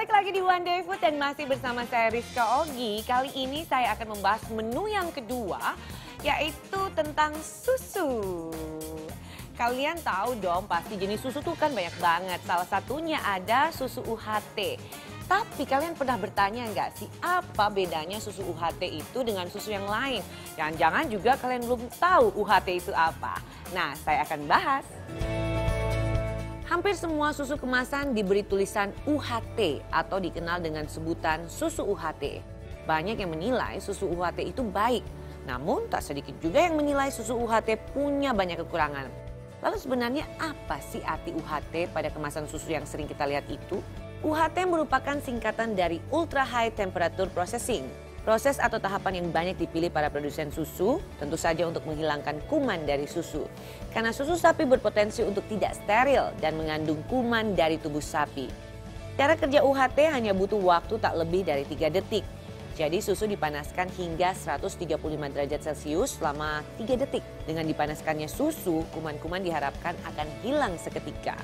Balik lagi di One Day Food dan masih bersama saya Rizka Ogi. Kali ini saya akan membahas menu yang kedua, yaitu tentang susu. Kalian tahu dong pasti jenis susu tuh kan banyak banget. Salah satunya ada susu UHT. Tapi kalian pernah bertanya nggak sih apa bedanya susu UHT itu dengan susu yang lain? Jangan-jangan juga kalian belum tahu UHT itu apa. Nah, saya akan bahas. Hampir semua susu kemasan diberi tulisan UHT atau dikenal dengan sebutan susu UHT. Banyak yang menilai susu UHT itu baik, namun tak sedikit juga yang menilai susu UHT punya banyak kekurangan. Lalu sebenarnya apa sih arti UHT pada kemasan susu yang sering kita lihat itu? UHT merupakan singkatan dari Ultra High Temperature Processing. Proses atau tahapan yang banyak dipilih para produsen susu tentu saja untuk menghilangkan kuman dari susu. Karena susu sapi berpotensi untuk tidak steril dan mengandung kuman dari tubuh sapi. Cara kerja UHT hanya butuh waktu tak lebih dari 3 detik. Jadi susu dipanaskan hingga 135 derajat Celcius selama 3 detik. Dengan dipanaskannya susu, kuman-kuman diharapkan akan hilang seketika.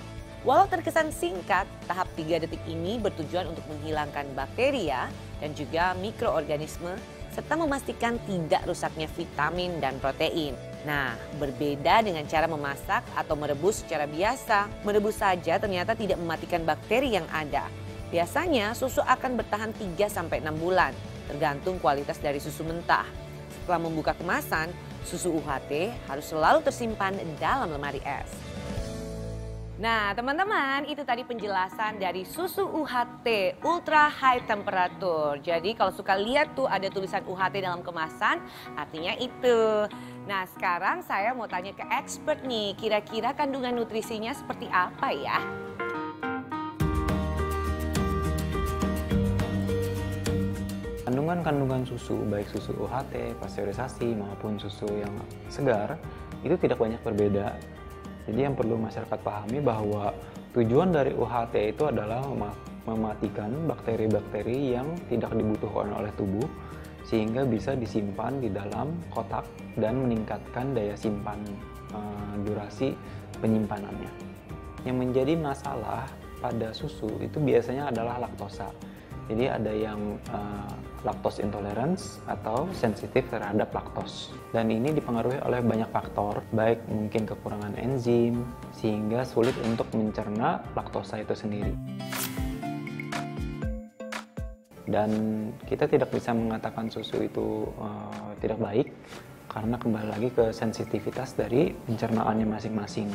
Walau terkesan singkat, tahap 3 detik ini bertujuan untuk menghilangkan bakteria dan juga mikroorganisme serta memastikan tidak rusaknya vitamin dan protein. Nah, berbeda dengan cara memasak atau merebus secara biasa. Merebus saja ternyata tidak mematikan bakteri yang ada. Biasanya susu akan bertahan 3-6 bulan, tergantung kualitas dari susu mentah. Setelah membuka kemasan, susu UHT harus selalu tersimpan dalam lemari es. Nah teman-teman, itu tadi penjelasan dari susu UHT, Ultra High Temperature. Jadi kalau suka lihat tuh ada tulisan UHT dalam kemasan, artinya itu. Nah sekarang saya mau tanya ke expert nih, kira-kira kandungan nutrisinya seperti apa ya? Kandungan-kandungan susu, baik susu UHT, pasteurisasi maupun susu yang segar, itu tidak banyak berbeda. Jadi yang perlu masyarakat pahami bahwa tujuan dari UHT itu adalah mematikan bakteri-bakteri yang tidak dibutuhkan oleh tubuh sehingga bisa disimpan di dalam kotak dan meningkatkan daya simpan durasi penyimpanannya. Yang menjadi masalah pada susu itu biasanya adalah laktosa. Jadi ada yang lactose intolerance atau sensitif terhadap laktos. Dan ini dipengaruhi oleh banyak faktor, baik mungkin kekurangan enzim, sehingga sulit untuk mencerna laktosa itu sendiri. Dan kita tidak bisa mengatakan susu itu tidak baik, karena kembali lagi ke sensitivitas dari pencernaannya masing-masing.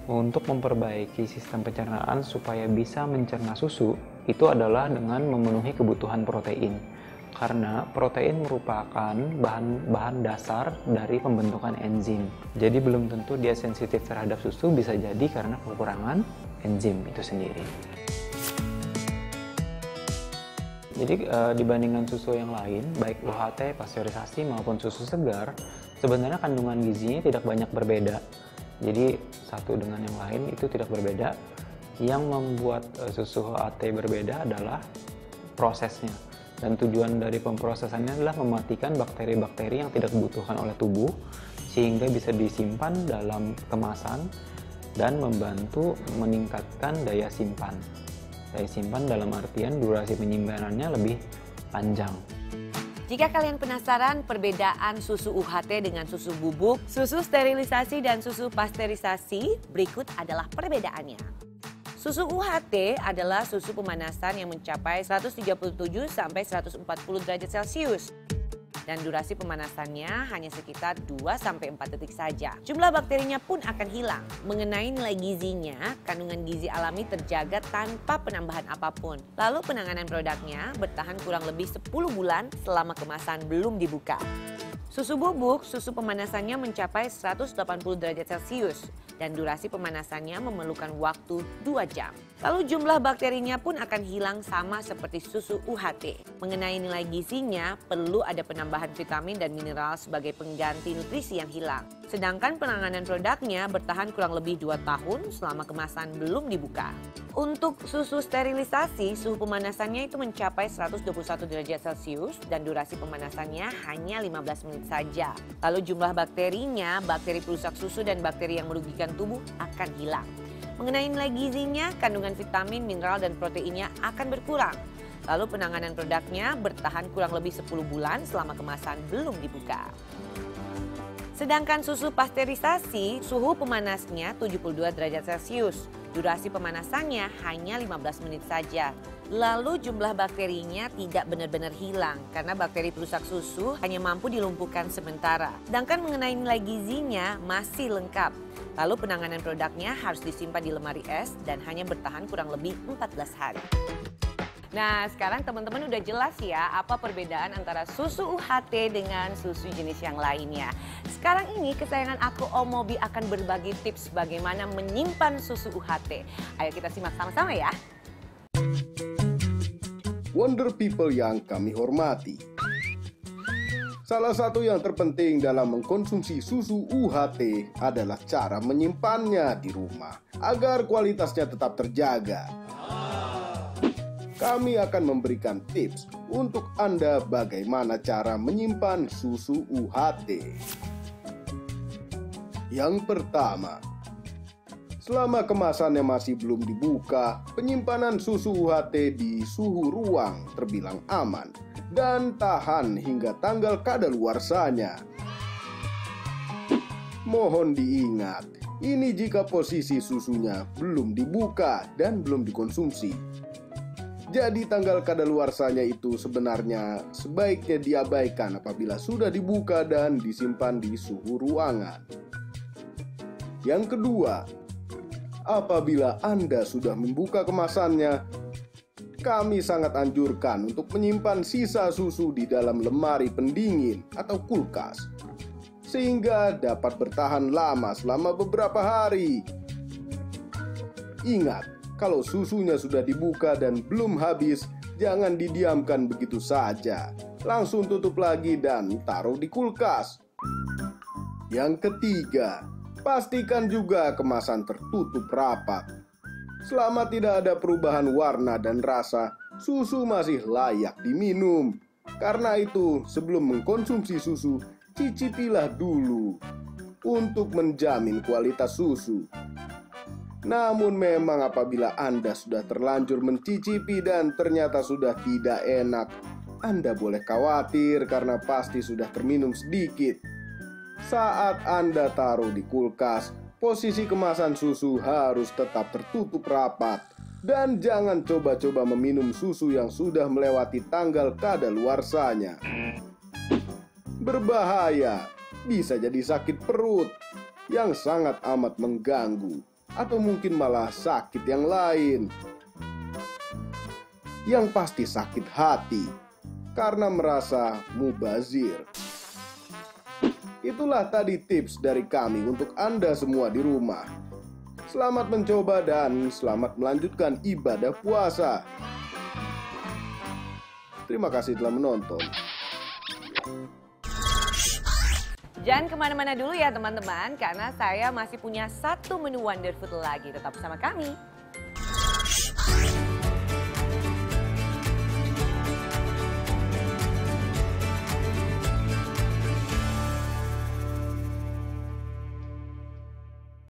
Untuk memperbaiki sistem pencernaan supaya bisa mencerna susu, itu adalah dengan memenuhi kebutuhan protein. Karena protein merupakan bahan dasar dari pembentukan enzim. Jadi belum tentu dia sensitif terhadap susu, bisa jadi karena kekurangan enzim itu sendiri. Jadi dibandingkan susu yang lain, baik UHT, pasteurisasi maupun susu segar, sebenarnya kandungan gizinya tidak banyak berbeda. Jadi satu dengan yang lain itu tidak berbeda. Yang membuat susu UHT berbeda adalah prosesnya. Dan tujuan dari pemprosesannya adalah mematikan bakteri-bakteri yang tidak dibutuhkan oleh tubuh sehingga bisa disimpan dalam kemasan dan membantu meningkatkan daya simpan. Daya simpan dalam artian durasi penyimpanannya lebih panjang. Jika kalian penasaran perbedaan susu UHT dengan susu bubuk, susu sterilisasi dan susu pasteurisasi, berikut adalah perbedaannya. Susu UHT adalah susu pemanasan yang mencapai 137 sampai 140 derajat Celcius. Dan durasi pemanasannya hanya sekitar 2-4 detik saja. Jumlah bakterinya pun akan hilang. Mengenai nilai gizinya, kandungan gizi alami terjaga tanpa penambahan apapun. Lalu penanganan produknya bertahan kurang lebih 10 bulan selama kemasan belum dibuka. Susu bubuk, susu pemanasannya mencapai 180 derajat Celcius dan durasi pemanasannya memerlukan waktu 2 jam. Lalu jumlah bakterinya pun akan hilang sama seperti susu UHT. Mengenai nilai gizinya, perlu ada penambahan vitamin dan mineral sebagai pengganti nutrisi yang hilang. Sedangkan penanganan produknya bertahan kurang lebih 2 tahun selama kemasan belum dibuka. Untuk susu sterilisasi, suhu pemanasannya itu mencapai 121 derajat Celcius dan durasi pemanasannya hanya 15 menit saja. Lalu jumlah bakterinya, bakteri perusak susu dan bakteri yang merugikan tubuh akan hilang. Mengenai nilai gizinya, kandungan vitamin, mineral, dan proteinnya akan berkurang. Lalu penanganan produknya bertahan kurang lebih 10 bulan selama kemasan belum dibuka. Sedangkan susu pasteurisasi, suhu pemanasnya 72 derajat Celcius. Durasi pemanasannya hanya 15 menit saja. Lalu jumlah bakterinya tidak benar-benar hilang karena bakteri perusak susu hanya mampu dilumpuhkan sementara. Sedangkan mengenai nilai gizinya masih lengkap. Lalu penanganan produknya harus disimpan di lemari es dan hanya bertahan kurang lebih 14 hari. Nah, sekarang teman-teman udah jelas ya apa perbedaan antara susu UHT dengan susu jenis yang lainnya. Sekarang ini kesayangan aku Om Mobi akan berbagi tips bagaimana menyimpan susu UHT. Ayo kita simak sama-sama ya. Wonder People yang kami hormati. Salah satu yang terpenting dalam mengkonsumsi susu UHT adalah cara menyimpannya di rumah agar kualitasnya tetap terjaga. Kami akan memberikan tips untuk Anda bagaimana cara menyimpan susu UHT. Yang pertama, selama kemasannya masih belum dibuka, penyimpanan susu UHT di suhu ruang terbilang aman dan tahan hingga tanggal kadaluarsanya. Mohon diingat, ini jika posisi susunya belum dibuka dan belum dikonsumsi. Jadi tanggal kadaluarsanya itu sebenarnya sebaiknya diabaikan apabila sudah dibuka dan disimpan di suhu ruangan. Yang kedua, apabila Anda sudah membuka kemasannya, kami sangat anjurkan untuk menyimpan sisa susu di dalam lemari pendingin atau kulkas, sehingga dapat bertahan lama selama beberapa hari. Ingat, kalau susunya sudah dibuka dan belum habis, jangan didiamkan begitu saja. Langsung tutup lagi dan taruh di kulkas. Yang ketiga, pastikan juga kemasan tertutup rapat. Selama tidak ada perubahan warna dan rasa, susu masih layak diminum. Karena itu, sebelum mengkonsumsi susu, cicipilah dulu untuk menjamin kualitas susu. Namun memang apabila Anda sudah terlanjur mencicipi dan ternyata sudah tidak enak, Anda boleh khawatir karena pasti sudah terminum sedikit. Saat Anda taruh di kulkas, posisi kemasan susu harus tetap tertutup rapat. Dan jangan coba-coba meminum susu yang sudah melewati tanggal kadaluarsanya. Berbahaya, bisa jadi sakit perut yang sangat amat mengganggu. Atau mungkin malah sakit yang lain. Yang pasti sakit hati karena merasa mubazir. Itulah tadi tips dari kami untuk Anda semua di rumah. Selamat mencoba dan selamat melanjutkan ibadah puasa. Terima kasih telah menonton. Jangan kemana-mana dulu ya teman-teman, karena saya masih punya satu menu Wonder Food lagi. Tetap bersama kami.